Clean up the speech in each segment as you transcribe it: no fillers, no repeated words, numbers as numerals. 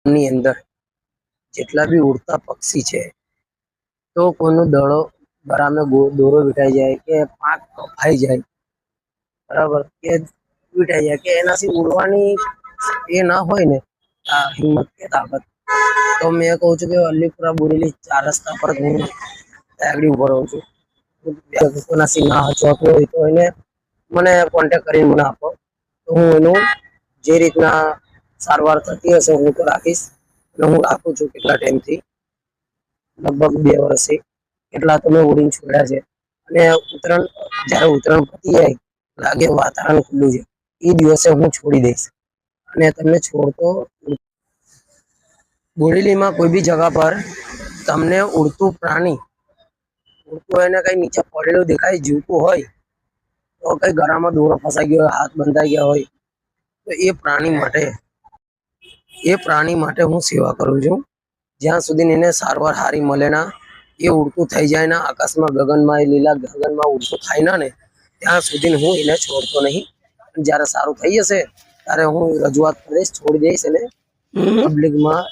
ની અંદર જેટલા બી ઉડતા પક્ષી છે, તો કોઈનો દડો બરામે દોરો વિટાઈ જાય કે પાંખ કપાઈ જાય, બરાબર, કે વિટાઈ જાય કે એનાથી ઉડવાની એ ના હોય ને હિંમત કે તાકાત, તો મેં કહું છું કે અલીપુરા બોરેલી 4 રસ્તા પર હું આગળી ઉભો રહું છું. કોના સિંહ હોય તો એને મને કોન્ટેક કરીને મને આપો, તો હું એનું જે રીતના સારવાર થતી હશે હું તો રાખીશ. અને હું રાખું છું કેટલા ટાઈમથી, લગભગ 2 વર્ષથી એટલા તો મેં ઉડીને છોડ્યા છે. અને ઉત્તરાયણ જયારે ઉત્તરાયણ પતી જાય લાગે વાતાવરણ ખુલ્લું છે, એ દિવસે હું છોડી દઈશ. અને તમને છોડતો બોરેલીમાં કોઈ બી જગા પર તમને ઉડતું પ્રાણી ઉડતું હોય ને કઈ નીચે પડેલું દેખાય જીવતું હોય, તો કઈ ગળામાં દોરો ફસાઈ ગયો હોય, હાથ બંધાઈ ગયા હોય, તો એ પ્રાણી માટે હું સેવા કરું છું. જ્યાં સુધી એને સારવાર હારી મળે ના, એ ઉડતું થઈ જાય ને આકાશમાં ગગનમાં એ લીલા ગગનમાં ઉડતું થાય ને ત્યાં સુધી હું એને છોડતો નહીં. જયારે સારું થઈ જશે ત્યારે હું રજૂઆત કરીશ, છોડી દઈશ. અને પબ્લિકમાં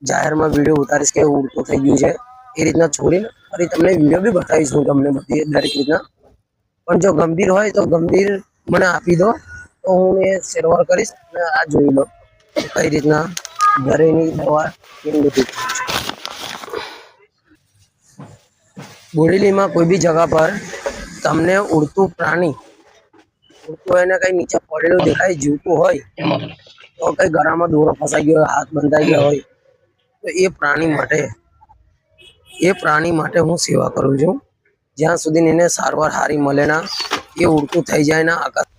જાહેરમાં વિડીયો ઉતારીશ કે ઉડતું થઈ ગયું છે, એ રીતના છોડીને ફરી તમને વિડીયો બી બતાવીશ હું તમને બધી દરેક રીતના. પણ જો ગંભીર હોય તો ગંભીર મને આપી દો, તો હું એ સારવાર કરીશ. અને આ જોઈ લો કઈ રીતના ઘરેની દવા કેવી રીતે બોરેલીમાં કોઈ બી જગા પર તમને ઉડતું પ્રાણી ઉડતું હોય ને કઈ નીચે પડેલું દેખાય જીવતું હોય, તો કઈ ગળામાં દોરો ફસાઈ ગયો હોય, હાથ બંધાઈ ગયા હોય, તો એ પ્રાણી માટે હું સેવા કરું છું. જ્યાં સુધી એને સારવાર હારી મળે ના, એ ઉડતું થઈ જાય ના આકાશ